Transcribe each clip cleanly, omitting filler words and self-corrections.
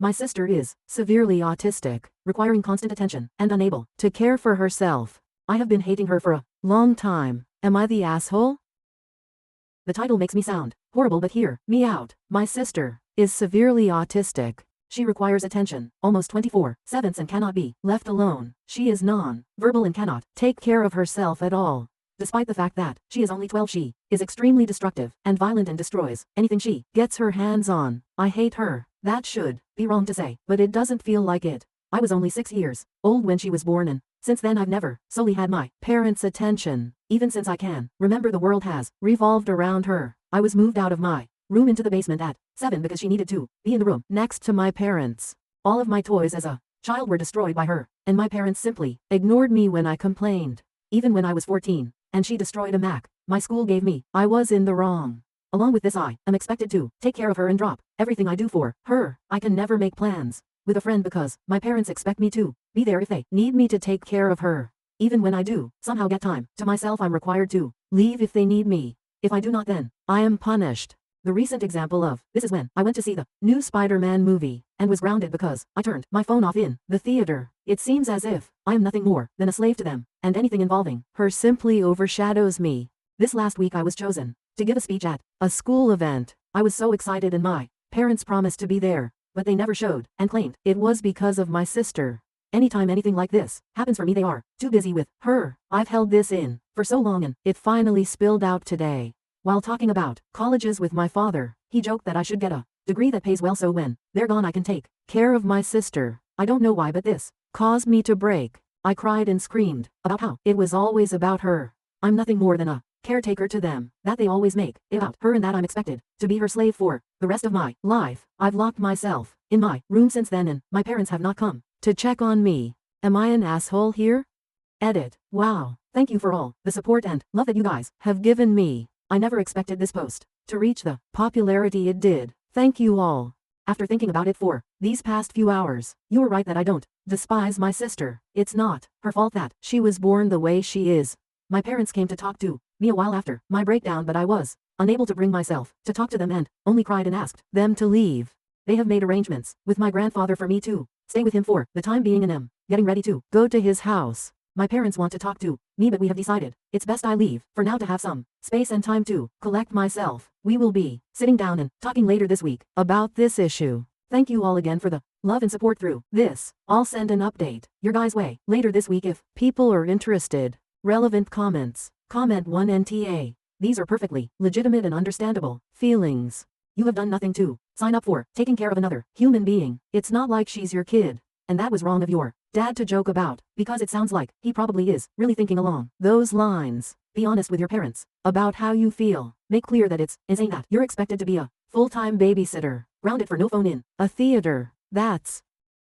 My sister is severely autistic, requiring constant attention, and unable to care for herself. I have been hating her for a long time. Am I the asshole? The title makes me sound horrible, but hear me out. My sister is severely autistic. She requires attention almost 24/7 and cannot be left alone. She is non-verbal and cannot take care of herself at all. Despite the fact that she is only 12, she is extremely destructive and violent and destroys anything she gets her hands on. I hate her. That should be wrong to say, but it doesn't feel like it. I was only 6 years old when she was born, and since then I've never solely had my parents' attention. Even since I can remember, the world has revolved around her. I was moved out of my room into the basement at 7 because she needed to be in the room next to my parents. All of my toys as a child were destroyed by her, and my parents simply ignored me when I complained. Even when I was 14, and she destroyed a Mac my school gave me, I was in the wrong. Along with this, I am expected to take care of her and drop everything I do for her. I can never make plans with a friend because my parents expect me to be there if they need me to take care of her. Even when I do somehow get time to myself, I'm required to leave if they need me. If I do not, then I am punished. The recent example of this is when I went to see the new Spider-Man movie and was grounded because I turned my phone off in the theater. It seems as if I am nothing more than a slave to them, and anything involving her simply overshadows me. This last week I was chosen to give a speech at a school event. I was so excited, and my parents promised to be there, but they never showed and claimed it was because of my sister. Anytime anything like this happens for me, they are too busy with her. I've held this in for so long, and it finally spilled out today. While talking about colleges with my father, he joked that I should get a degree that pays well so when they're gone I can take care of my sister. I don't know why, but this caused me to break. I cried and screamed about how it was always about her. I'm nothing more than a caretaker to them, that they always make it about her, and that I'm expected to be her slave for the rest of my life. I've locked myself in my room since then, and my parents have not come to check on me. Am I an asshole here? Edit. Wow. Thank you for all the support and love that you guys have given me. I never expected this post to reach the popularity it did. Thank you all. After thinking about it for these past few hours, you were right that I don't despise my sister. It's not her fault that she was born the way she is. My parents came to talk to me a while after my breakdown, but I was unable to bring myself to talk to them and only cried and asked them to leave. They have made arrangements with my grandfather for me to stay with him for the time being, and am getting ready to go to his house. My parents want to talk to me, but we have decided it's best I leave for now to have some space and time to collect myself. We will be sitting down and talking later this week about this issue. Thank you all again for the love and support through this. I'll send an update your guys' way later this week if people are interested. Relevant comments. Comment 1 NTA. These are perfectly legitimate and understandable feelings. You have done nothing to sign up for taking care of another human being. It's not like she's your kid. And that was wrong of your dad to joke about, because it sounds like he probably is really thinking along those lines. Be honest with your parents about how you feel. Make clear that it's insane that you're expected to be a full-time babysitter, grounded for no phone in a theater. That's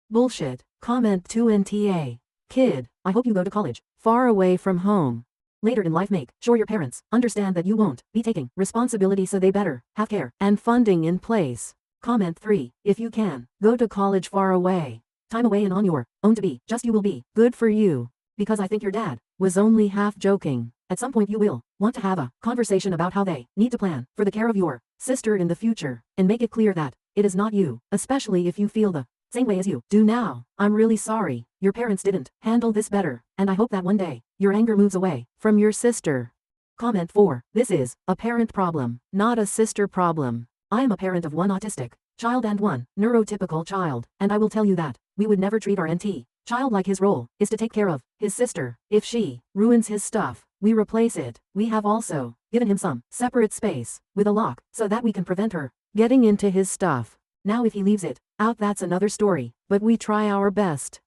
bullshit. Comment 2 NTA. Kid, I hope you go to college far away from home. Later in life, make sure your parents understand that you won't be taking responsibility, so they better have care and funding in place. Comment 3. If you can, go to college far away. Time away and on your own to be just you will be good for you. Because I think your dad was only half joking. At some point you will want to have a conversation about how they need to plan for the care of your sister in the future, and make it clear that it is not you, especially if you feel the same way as you do now. I'm really sorry your parents didn't handle this better, and I hope that one day your anger moves away from your sister. Comment 4. This is a parent problem, not a sister problem. I am a parent of one autistic child and one neurotypical child, and I will tell you that we would never treat our NT child like his role is to take care of his sister. If she ruins his stuff, we replace it. We have also given him some separate space with a lock so that we can prevent her getting into his stuff. Now if he leaves it out, that's another story, but we try our best.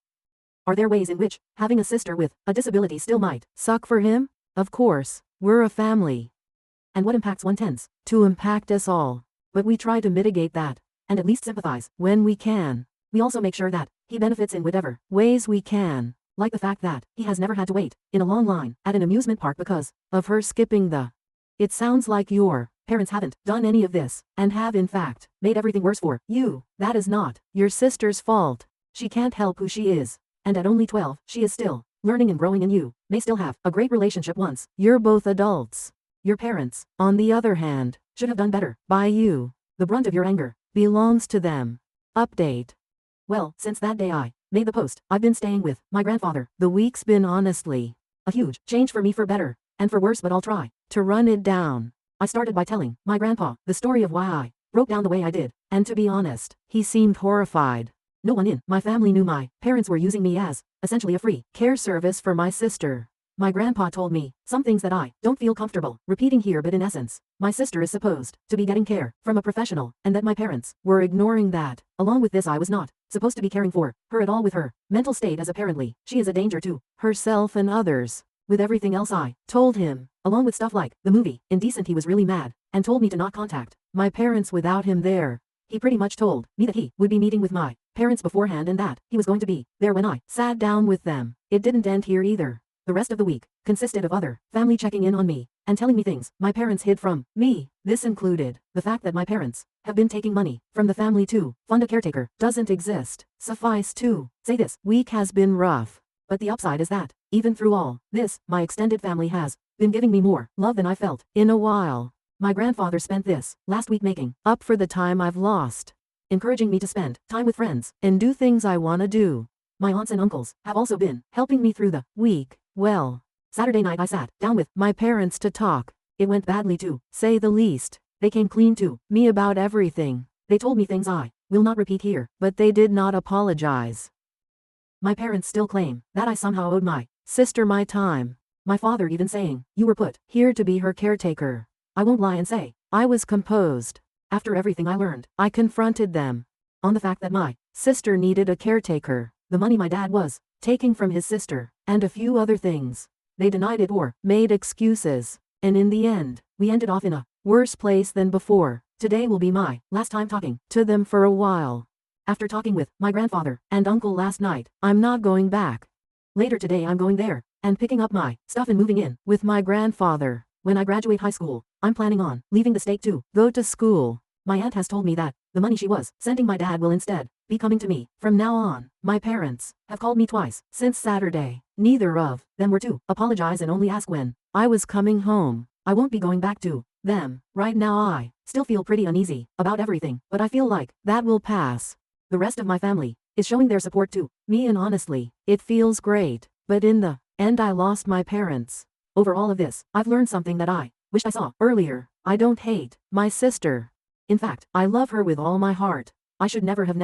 Are there ways in which having a sister with a disability still might suck for him? Of course, we're a family. And what impacts one tends to impact us all. But we try to mitigate that, and at least sympathize when we can. We also make sure that he benefits in whatever ways we can, like the fact that he has never had to wait in a long line at an amusement park because of her skipping the. It sounds like your parents haven't done any of this, and have in fact made everything worse for you. That is not your sister's fault. She can't help who she is, and at only 12, she is still learning and growing, and you may still have a great relationship once you're both adults. Your parents, on the other hand, should have done better by you. The brunt of your anger belongs to them. Update. Well, since that day I made the post, I've been staying with my grandfather. The week's been honestly a huge change for me for better and for worse, but I'll try to run it down. I started by telling my grandpa the story of why I broke down the way I did, and to be honest, he seemed horrified. No one in my family knew my parents were using me as essentially a free care service for my sister. My grandpa told me some things that I don't feel comfortable repeating here, but in essence, my sister is supposed to be getting care from a professional, and that my parents were ignoring that. Along with this, I was not supposed to be caring for her at all with her mental state, as apparently she is a danger to herself and others. With everything else I told him, along with stuff like the movie Indecent, he was really mad and told me to not contact my parents without him there. He pretty much told me that he would be meeting with my parents beforehand and that he was going to be there when I sat down with them. It didn't end here either. The rest of the week consisted of other family checking in on me and telling me things my parents hid from me. This included the fact that my parents have been taking money from the family to fund a caretaker doesn't exist. Suffice to say, this week has been rough, but the upside is that even through all this, my extended family has been giving me more love than I felt in a while. My grandfather spent this last week making up for the time I've lost, encouraging me to spend time with friends and do things I want to do. My aunts and uncles have also been helping me through the week. Well, Saturday night I sat down with my parents to talk. It went badly, to say the least. They came clean to me about everything. They told me things I will not repeat here, but they did not apologize. My parents still claim that I somehow owed my sister my time. My father even saying, "You were put here to be her caretaker." I won't lie and say I was composed. After everything I learned, I confronted them on the fact that my sister needed a caretaker, the money my dad was taking from his sister, and a few other things. They denied it or made excuses, and in the end, we ended off in a worse place than before. Today will be my last time talking to them for a while. After talking with my grandfather and uncle last night, I'm not going back. Later today I'm going there and picking up my stuff and moving in with my grandfather. When I graduate high school, I'm planning on leaving the state to go to school. My aunt has told me that the money she was sending my dad will instead be coming to me from now on. My parents have called me twice since Saturday. Neither of them were to apologize and only ask when I was coming home. I won't be going back to them. Right now I still feel pretty uneasy about everything, but I feel like that will pass. The rest of my family is showing their support to me, and honestly, it feels great. But in the end, I lost my parents. Over all of this, I've learned something that I wished I saw earlier. I don't hate my sister. In fact, I love her with all my heart. I should never have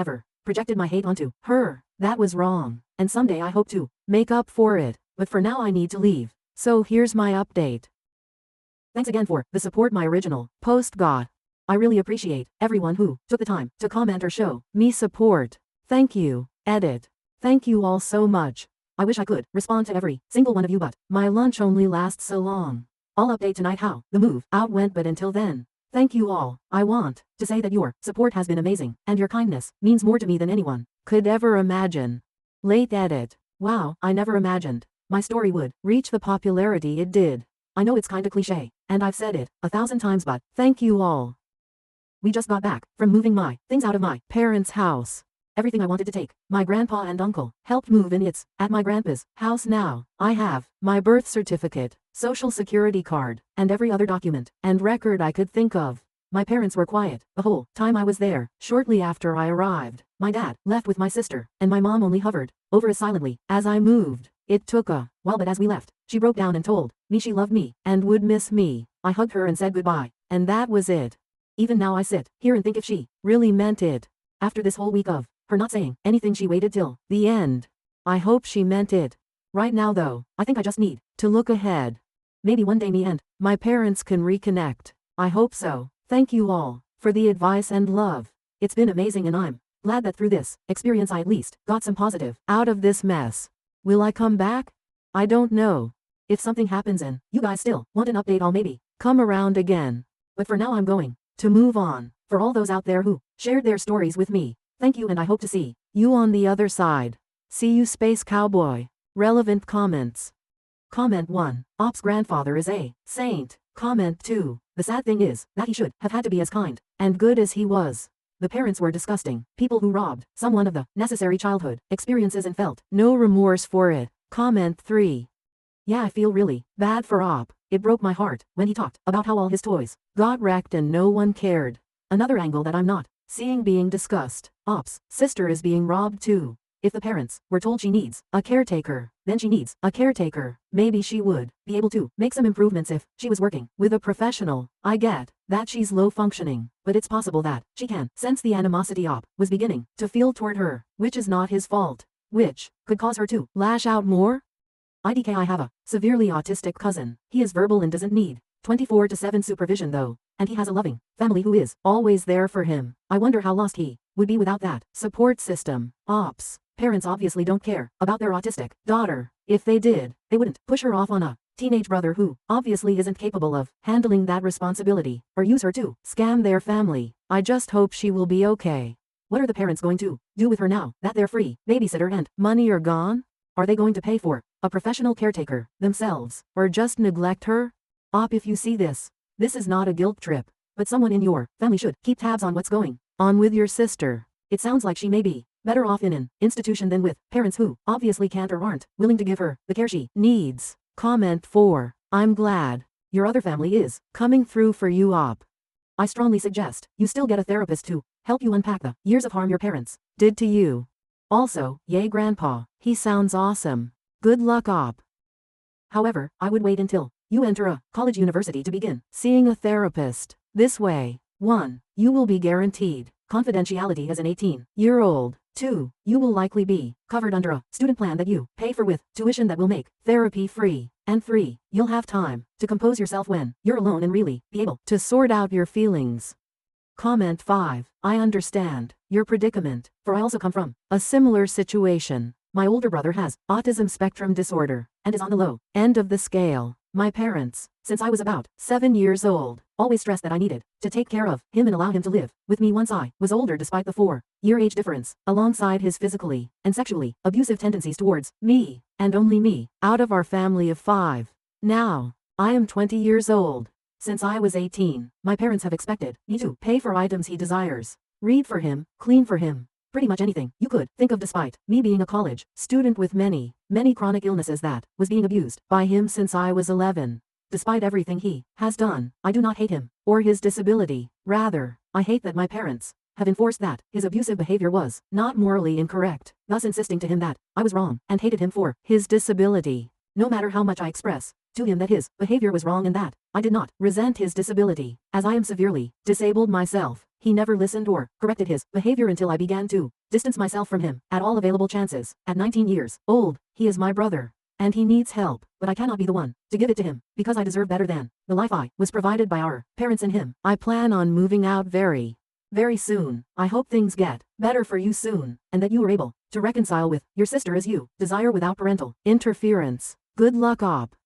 projected my hate onto her. That was wrong, and someday I hope to make up for it. But for now I need to leave. So here's my update. Thanks again for the support my original post got. I really appreciate everyone who took the time to comment or show me support. Thank you. Edit. Thank you all so much. I wish I could respond to every single one of you, but my lunch only lasts so long. I'll update tonight how the move out went, but until then, thank you all. I want to say that your support has been amazing, and your kindness means more to me than anyone could ever imagine. Late edit. Wow, I never imagined my story would reach the popularity it did. I know it's kinda cliche, and I've said it 1,000 times, but thank you all. We just got back from moving my things out of my parents' house. Everything I wanted to take, my grandpa and uncle helped move, and it's at my grandpa's house now. I have my birth certificate, social security card, and every other document and record I could think of. My parents were quiet the whole time I was there. Shortly after I arrived, my dad left with my sister, and my mom only hovered over us silently as I moved. It took a while, but as we left, she broke down and told me she loved me and would miss me. I hugged her and said goodbye, and that was it. Even now I sit here and think if she really meant it. After this whole week of her not saying anything, she waited till the end. I hope she meant it. Right now though, I think I just need to look ahead. Maybe one day me and my parents can reconnect. I hope so. Thank you all for the advice and love. It's been amazing, and I'm glad that through this experience I at least got some positive out of this mess. Will I come back? I don't know. If something happens and you guys still want an update, I'll maybe come around again. But for now I'm going to move on. For all those out there who shared their stories with me, thank you, and I hope to see you on the other side. See you, Space Cowboy. Relevant comments. Comment 1. Op's grandfather is a saint. Comment 2. The sad thing is that he should have had to be as kind and good as he was. The parents were disgusting people who robbed someone of the necessary childhood experiences and felt no remorse for it. Comment 3. Yeah, I feel really bad for Op. It broke my heart when he talked about how all his toys got wrecked and no one cared. Another angle that I'm not Seeing being discussed. Ops. Sister is being robbed too. If the parents were told she needs a caretaker, then she needs a caretaker. Maybe she would be able to make some improvements if she was working with a professional. I get that she's low functioning, but it's possible that she can sense the animosity Op was beginning to feel toward her, which is not his fault, which could cause her to lash out more. IDK, I have a severely autistic cousin. He is verbal and doesn't need 24/7 supervision though, and he has a loving family who is always there for him. I wonder how lost he would be without that support system. Ops. Parents obviously don't care about their autistic daughter. If they did, they wouldn't push her off on a teenage brother who obviously isn't capable of handling that responsibility, or use her to scam their family. I just hope she will be okay. What are the parents going to do with her now that their free babysitter and money are gone? Are they going to pay for a professional caretaker themselves, or just neglect her? Op, if you see this, this is not a guilt trip, but someone in your family should keep tabs on what's going on with your sister. It sounds like she may be better off in an institution than with parents who obviously can't or aren't willing to give her the care she needs. Comment 4. I'm glad your other family is coming through for you, Op. I strongly suggest you still get a therapist to help you unpack the years of harm your parents did to you. Also, yay grandpa, he sounds awesome. Good luck, Op. However, I would wait until you enter a college university to begin seeing a therapist. This way, 1. You will be guaranteed confidentiality as an 18-year-old. 2. You will likely be covered under a student plan that you pay for with tuition that will make therapy free. And 3. You'll have time to compose yourself when you're alone and really be able to sort out your feelings. Comment 5. I understand your predicament, for I also come from a similar situation. My older brother has autism spectrum disorder and is on the low end of the scale. My parents, since I was about 7 years old, always stressed that I needed to take care of him and allow him to live with me once I was older, despite the 4-year age difference, alongside his physically and sexually abusive tendencies towards me, and only me, out of our family of 5. Now, I am 20 years old. Since I was 18, my parents have expected me to pay for items he desires, read for him, clean for him, pretty much anything you could think of, despite me being a college student with many chronic illnesses that was being abused by him since I was 11. Despite everything he has done, I do not hate him or his disability. Rather, I hate that my parents have enforced that his abusive behavior was not morally incorrect, thus insisting to him that I was wrong and hated him for his disability. No matter how much I express to him that his behavior was wrong and that I did not resent his disability, as I am severely disabled myself, he never listened or corrected his behavior until I began to distance myself from him at all available chances. At 19 years old, he is my brother, and he needs help, but I cannot be the one to give it to him, because I deserve better than the life I was provided by our parents and him. I plan on moving out very soon. I hope things get better for you soon, and that you are able to reconcile with your sister as you desire without parental interference. Good luck, Op.